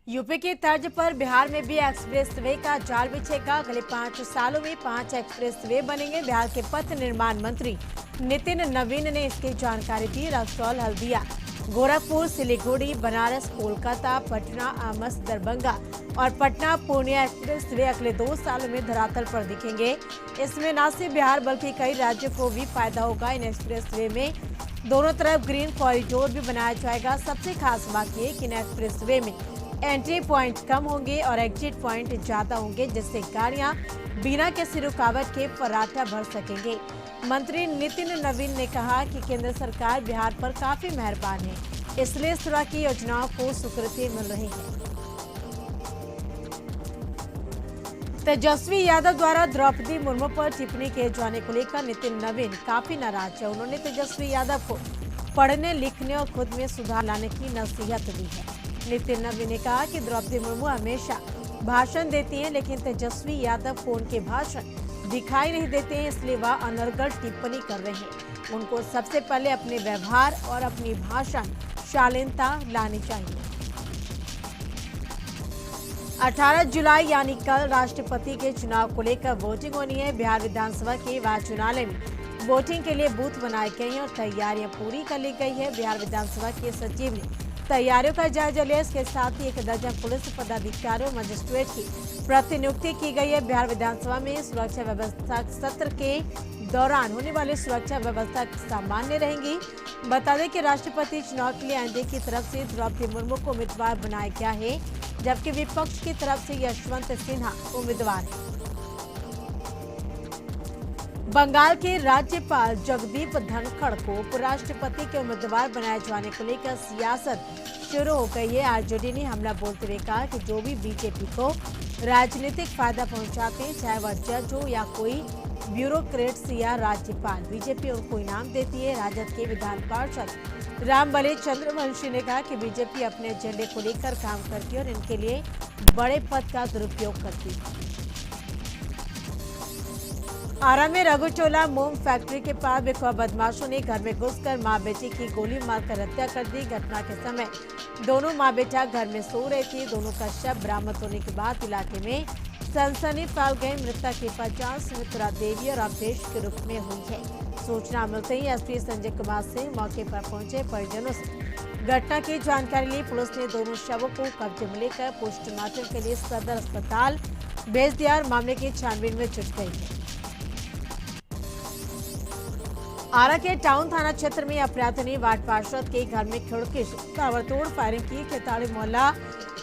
UP की तर्ज पर बिहार में भी एक्सप्रेस वे का जाल बिछेगा। अगले 5 सालों में 5 एक्सप्रेस वे बनेंगे। बिहार के पथ निर्माण मंत्री नितिन नवीन ने इसकी जानकारी दी। रक्सौल, हल्दिया, गोरखपुर, सिलीगुड़ी, बनारस, कोलकाता, पटना, आमस, दरभंगा और पटना पूर्णिया एक्सप्रेस वे अगले 2 सालों में धरातल पर दिखेंगे। इसमें न सिर्फ बिहार बल्कि कई राज्यों को भी फायदा होगा। इन एक्सप्रेस वे में दोनों तरफ ग्रीन कॉरिडोर भी बनाया जाएगा। सबसे खास बात यह कि इन एक्सप्रेस वे में एंट्री पॉइंट कम होंगे और एग्जिट पॉइंट ज्यादा होंगे, जिससे गाड़ियां बिना किसी रुकावट के फर्राटा भर सकेंगे। मंत्री नितिन नवीन ने कहा कि केंद्र सरकार बिहार पर काफी मेहरबान है, इसलिए इस तरह की योजनाओं को स्वीकृति मिल रही है। तेजस्वी यादव द्वारा द्रौपदी मुर्मू पर टिप्पणी किए जाने को लेकर नितिन नवीन काफी नाराज है। उन्होंने तेजस्वी यादव को पढ़ने, लिखने और खुद में सुधार लाने की नसीहत दी है। नितिन नवीन ने कहा कि द्रौपदी मुर्मू हमेशा भाषण देती हैं, लेकिन तेजस्वी यादव को उनके भाषण दिखाई नहीं देते हैं, इसलिए वह अनर्गल टिप्पणी कर रहे हैं। उनको सबसे पहले अपने व्यवहार और अपनी भाषण शालीनता लानी चाहिए। 18 जुलाई यानी कल राष्ट्रपति के चुनाव को लेकर वोटिंग होनी है। बिहार विधानसभा के वाचनालय में वोटिंग के लिए बूथ बनाए गए हैं और तैयारियां पूरी कर ली गई है। बिहार विधानसभा के सचिव ने तैयारियों का जायजा लिया। इसके साथ ही 1 दर्जन पुलिस पदाधिकारियों मजिस्ट्रेट की प्रतिनियुक्ति की गई है। बिहार विधानसभा में सुरक्षा व्यवस्था सत्र के दौरान होने वाली सुरक्षा व्यवस्था सामान्य रहेगी। बता दें कि राष्ट्रपति चुनाव के लिए एनडीए की तरफ से द्रौपदी मुर्मू को उम्मीदवार बनाया गया है, जबकि विपक्ष की तरफ से यशवंत सिन्हा उम्मीदवार है। बंगाल के राज्यपाल जगदीप धनखड़ को उपराष्ट्रपति के उम्मीदवार बनाए जाने को लेकर सियासत शुरू हो गई है। आरजेडी ने हमला बोलते हुए कहा कि जो भी बीजेपी को राजनीतिक फायदा पहुंचाते हैं, चाहे वह जज हो या कोई ब्यूरोक्रेट्स या राज्यपाल, बीजेपी उनको इनाम देती है। राजद के विधान पार्षद रामबली चंद्रवंशी ने कहा कि बीजेपी अपने एजेंडे को लेकर काम करती है और इनके लिए बड़े पद का दुरुपयोग करती है। आरा में रघुचोला मोम फैक्ट्री के पास बेखौफ बदमाशों ने घर में घुसकर मां बेटी की गोली मारकर हत्या कर दी। घटना के समय दोनों मां बेटा घर में सो रहे थे। दोनों का शव बरामद होने के बाद इलाके में सनसनी फैल गई। मृतक की पहचान सुमित्रा देवी और अवधेश के रूप में हुई है। सूचना मिलते ही एसपी संजय कुमार सिंह मौके पर पहुंचे। परिजनों से घटना की जानकारी ली। पुलिस ने दोनों शवों को कब्जे में लेकर पोस्टमार्टम के लिए सदर अस्पताल भेज दिया और मामले की छानबीन में जुट गई है। आरा के टाउन थाना क्षेत्र में अपराधियों ने वार्ड पार्षद के घर में खिड़की से ताबड़तोड़ फायरिंग की। खेताड़ी मोहल्ला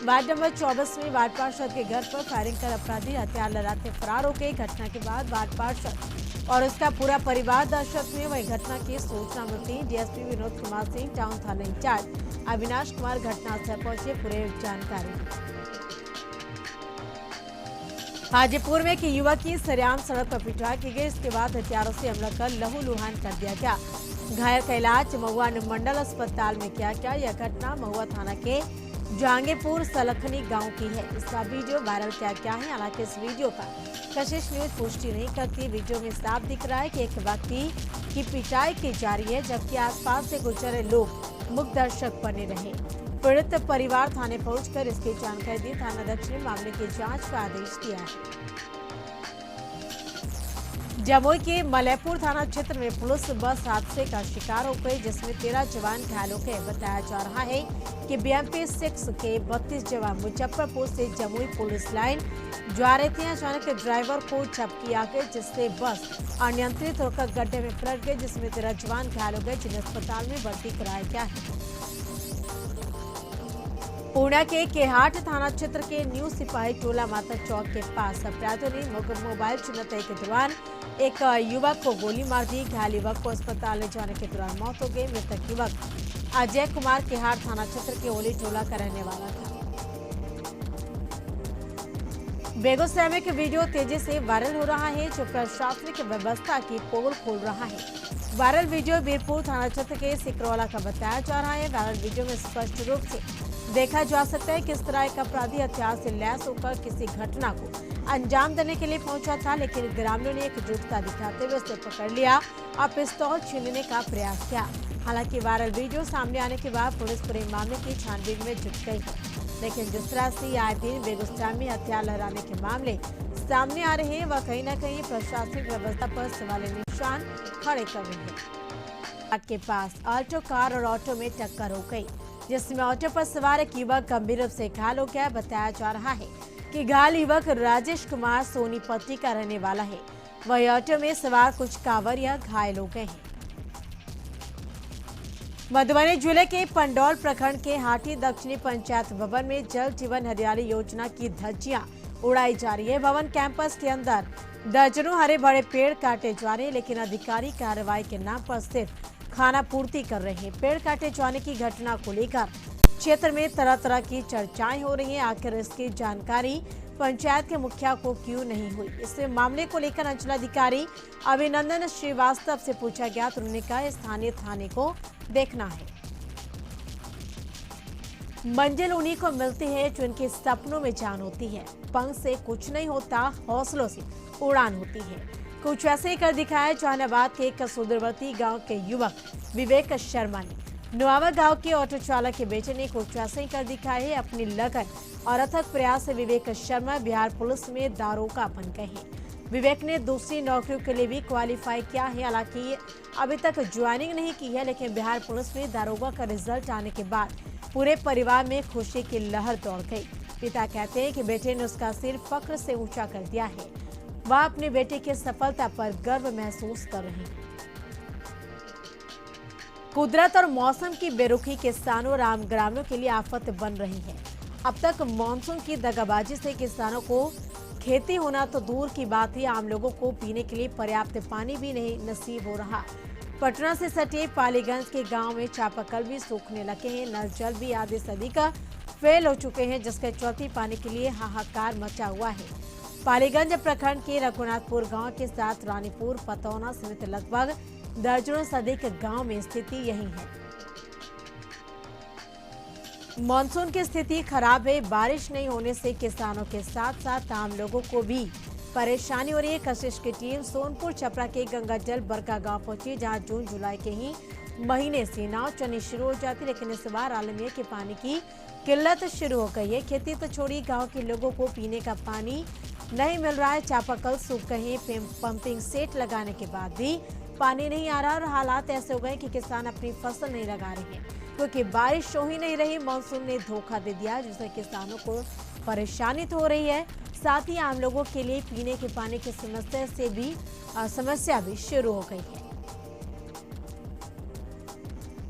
वार्ड नंबर 24 में वार्ड पार्षद के घर पर फायरिंग कर अपराधी हथियार लगाते फरार हो गए। घटना के बाद वार्ड पार्षद और उसका पूरा परिवार दहशत में। वही घटना की सूचना मिलती डीएसपी विनोद कुमार सिंह, टाउन थाना इंचार्ज अविनाश कुमार घटनास्थल पहुंचे। पूरे जानकारी हाजीपुर में एक युवक की सरेआम सड़क पर पिटाई की गई। इसके बाद हथियारों से हमला कर लहूलुहान कर दिया गया। घायल का इलाज महुआ अनुमंडल अस्पताल में किया गया। यह घटना महुआ थाना के जहांगीरपुर सलखनी गांव की है। इसका वीडियो वायरल किया गया है। हालांकि इस वीडियो का कशिश न्यूज पुष्टि नहीं करती। वीडियो में साफ दिख रहा है कि एक व्यक्ति की पिटाई की जा रही है, जबकि आसपास से गुजरे लोग मुख्य दर्शक बने रहे। पीड़ित परिवार थाने पहुंचकर इसकी जानकारी दी। थानाध्यक्ष ने मामले की जांच का आदेश दिया है। जमुई के मलयपुर थाना क्षेत्र में पुलिस बस हादसे का शिकार हो गई, जिसमें 13 जवान घायल हो गए। बताया जा रहा है कि बीएमपी 6 के 32 जवान मुजफ्फरपुर से जमुई पुलिस लाइन जा रहे थे। अचानक ड्राइवर को झपकी आ गई, जिससे बस अनियंत्रित होकर गड्ढे में पलट गई, जिसमें 13 जवान घायल हो गए, जिन्हें अस्पताल में भर्ती कराया गया है। पूर्णिया के केहाट थाना क्षेत्र के न्यू सिपाही टोला माता चौक के पास अपराधियों ने मोबाइल छीनते के दौरान एक युवक को गोली मार दी। घायल युवक को अस्पताल ले जाने के दौरान मौत हो गई। मृतक युवक अजय कुमार केहाट थाना क्षेत्र के ओली टोला का रहने वाला था। बेगूसराय में एक वीडियो तेजी से वायरल हो रहा है, जो प्रशासनिक व्यवस्था की पोल खोल रहा है। वायरल वीडियो बीरपुर थाना क्षेत्र के सिकरौला का बताया जा रहा है। वायरल वीडियो में स्पष्ट रूप से देखा जा सकता है किस तरह एक अपराधी हथियार से लैस होकर किसी घटना को अंजाम देने के लिए पहुंचा था, लेकिन ग्रामीणों ने एकजुटता दिखाते हुए उसे पकड़ लिया और पिस्तौल छीनने का प्रयास किया। हालांकि वायरल वीडियो सामने आने के बाद पुलिस पूरे मामले की छानबीन में जुट गई है। लेकिन जिस तरह से आए दिन बेगूसराय में हथियार लहराने के मामले सामने आ रहे हैं, वह कहीं न कहीं प्रशासनिक व्यवस्था पर सवालिया निशान खड़े कर रहे हैं। के पास ऑल्टो कार और ऑटो में टक्कर हो गई, जिसमें ऑटो पर सवार एक युवक गंभीर रूप से घायल हो गया। बताया जा रहा है कि घायल युवक राजेश कुमार सोनीपट्टी का रहने वाला है। वही ऑटो में सवार कुछ कांवरिया घायल हो गए हैं। मधुबनी जिले के पंडौल प्रखंड के हाटी दक्षिणी पंचायत भवन में जल जीवन हरियाली योजना की धज्जियां उड़ाई जा रही है। भवन कैंपस के अंदर दर्जनों हरे भरे पेड़ काटे जा रहे हैं, लेकिन अधिकारी कार्रवाई के नाम पर सिर्फ खाना पूर्ति कर रहे हैं। पेड़ काटे जाने की घटना को लेकर क्षेत्र में तरह तरह की चर्चाएं हो रही हैं। आखिर इसकी जानकारी पंचायत के मुखिया को क्यों नहीं हुई? इस मामले को लेकर अंचलाधिकारी अभिनंदन श्रीवास्तव से पूछा गया तो उन्होंने कहा स्थानीय थाने को देखना है। मंजिल उन्हीं को मिलती है जो इनके सपनों में जान होती है। पंख से कुछ नहीं होता, हौसलों से उड़ान होती है। कुछ ऐसे ही कर दिखाया जहानाबाद के एक सुदूरवर्ती गांव के युवक विवेक शर्मा ने। नुआवा गांव के ऑटो चालक के बेटे ने कुछ ऐसे ही कर दिखाया है। अपनी लगन और अथक प्रयास से विवेक शर्मा बिहार पुलिस में दारोगा बन गए हैं। विवेक ने दूसरी नौकरियों के लिए भी क्वालिफाई किया है। हालांकि अभी तक ज्वाइनिंग नहीं की है, लेकिन बिहार पुलिस में दारोगा का रिजल्ट आने के बाद पूरे परिवार में खुशी की लहर दौड़ गई। पिता कहते हैं कि बेटे ने उसका सिर फख्र से ऊंचा कर दिया है। वह अपने बेटे की सफलता पर गर्व महसूस कर रहे हैं। कुदरत और मौसम की बेरुखी किसानों और आम ग्रामीणों के लिए आफत बन रही है। अब तक मानसून की दगाबाजी से किसानों को खेती होना तो दूर की बात है, आम लोगों को पीने के लिए पर्याप्त पानी भी नहीं नसीब हो रहा। पटना से सटे पालीगंज के गांव में चापाकल भी सूखने लगे हैं। नल जल भी आधे से अधिक फेल हो चुके हैं, जिसके चौथी पानी के लिए हाहाकार मचा हुआ है। पालीगंज प्रखंड के रघुनाथपुर गांव के साथ रानीपुर, पतौना समेत लगभग दर्जनों से अधिक गांव में स्थिति यही है। मानसून की स्थिति खराब है। बारिश नहीं होने से किसानों के साथ साथ आम लोगों को भी परेशानी हो रही है। कशिश की टीम सोनपुर छपरा के गंगाजल बरका गांव पहुंची, जहां जून जुलाई के ही महीने से नाव चलनी शुरू हो जाती, लेकिन इस बार आलमी है कि पानी की किल्लत शुरू हो गई है। खेती तो छोड़ी, गांव के लोगों को पीने का पानी नहीं मिल रहा है। चापाकल सूख गए हैं। पंपिंग सेट लगाने के बाद भी पानी नहीं आ रहा और हालात ऐसे हो गए कि किसान अपनी फसल नहीं लगा रहे हैं, क्योंकि बारिश हो ही नहीं रही। मानसून ने धोखा दे दिया, जिससे किसानों को परेशानी तो हो रही है, साथ ही आम लोगों के लिए पीने के पानी की समस्या भी शुरू हो गई है।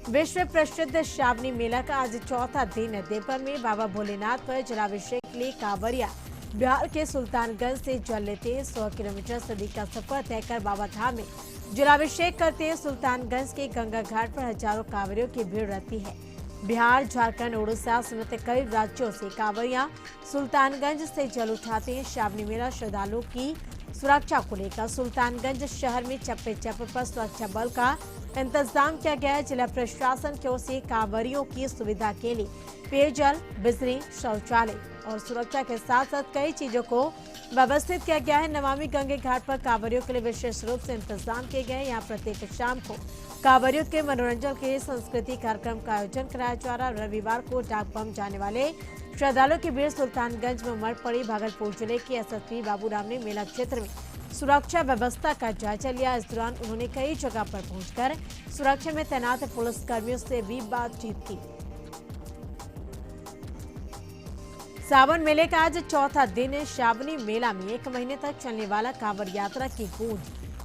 विश्व प्रसिद्ध श्रावणी मेला का आज चौथा दिन है। देवघर में बाबा भोलेनाथ पर जलाभिषेक के लिए कांवरिया बिहार के सुल्तानगंज से जल लेते हैं। 100 किलोमीटर से अधिक का सफर तय कर बाबा धाम में जलाभिषेक करते हैं। सुल्तानगंज के गंगा घाट पर हजारों कांवरियों की भीड़ रहती है। बिहार, झारखंड, उड़ीसा समेत कई राज्यों से कांवरिया सुल्तानगंज से जल उठाते हैं। श्रावणी मेला श्रद्धालुओं की सुरक्षा को लेकर सुल्तानगंज शहर में चप्पे चप्पे पर सुरक्षा बल का इंतजाम किया गया है। जिला प्रशासन की ओर से कांवरियों की सुविधा के लिए पेयजल, बिजली, शौचालय और सुरक्षा के साथ साथ कई चीजों को व्यवस्थित किया गया है। नमामि गंगे घाट पर कांवरियों के लिए विशेष रूप से इंतजाम किए गए हैं। यहाँ प्रत्येक शाम को कांवरियों के मनोरंजन के लिए सांस्कृतिक कार्यक्रम का आयोजन कराया जा रहा है। रविवार को डाक बम जाने वाले श्रद्धालुओं की भीड़ सुल्तानगंज में उमड़ पड़ी। भागलपुर जिले के एसएसपी बाबूराम ने मेला क्षेत्र में सुरक्षा व्यवस्था का जायजा लिया। इस दौरान उन्होंने कई जगह पर पहुंचकर सुरक्षा में तैनात पुलिस कर्मियों से भी बातचीत की। सावन मेले का आज चौथा दिन है। श्रावणी मेला में 1 महीने तक चलने वाला कांवड़ यात्रा की गूंज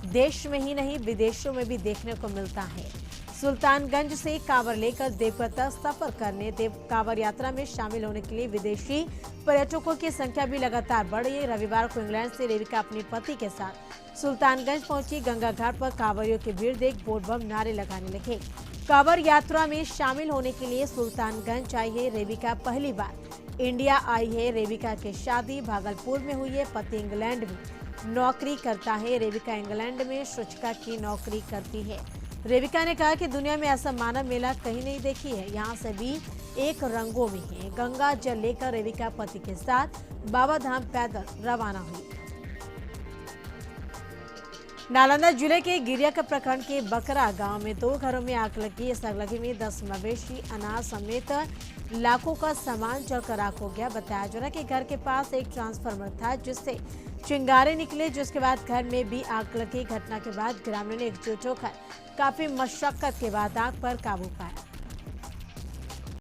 देश में ही नहीं विदेशों में भी देखने को मिलता है। सुल्तानगंज से कांवड़ लेकर देवघर तक सफर करने कांवड़ यात्रा में शामिल होने के लिए विदेशी पर्यटकों की संख्या भी लगातार बढ़ रही है। रविवार को इंग्लैंड से रेविका अपने पति के साथ सुल्तानगंज पहुंची। गंगा घाट पर कांवड़ियों की भीड़ देख बोल बम नारे लगाने लगे। कांवड़ यात्रा में शामिल होने के लिए सुल्तानगंज आई है रेविका। पहली बार इंडिया आई है। रेविका की शादी भागलपुर में हुई है। पति इंग्लैंड में नौकरी करता है। रेविका इंग्लैंड में शिक्षिका की नौकरी करती है। रेविका ने कहा कि दुनिया में ऐसा मानव मेला कहीं नहीं देखी है। यहाँ सभी एक रंगों में है। गंगा जल लेकर रेविका पति के साथ बाबा धाम पैदल रवाना हुई। नालंदा जिले के गिरियक प्रखंड के बकरा गांव में 2 घरों में आग लगी। इस आगलगी में 10 मवेशी, अनाज समेत लाखों का सामान जलकर राख हो गया। बताया जा रहा है कि घर के पास एक ट्रांसफार्मर था जिससे चिंगारे निकले, जिसके बाद घर में भी आग लगी। घटना के बाद ग्रामीणों ने एकजुट होकर काफी मशक्कत के बाद आग पर काबू पाया।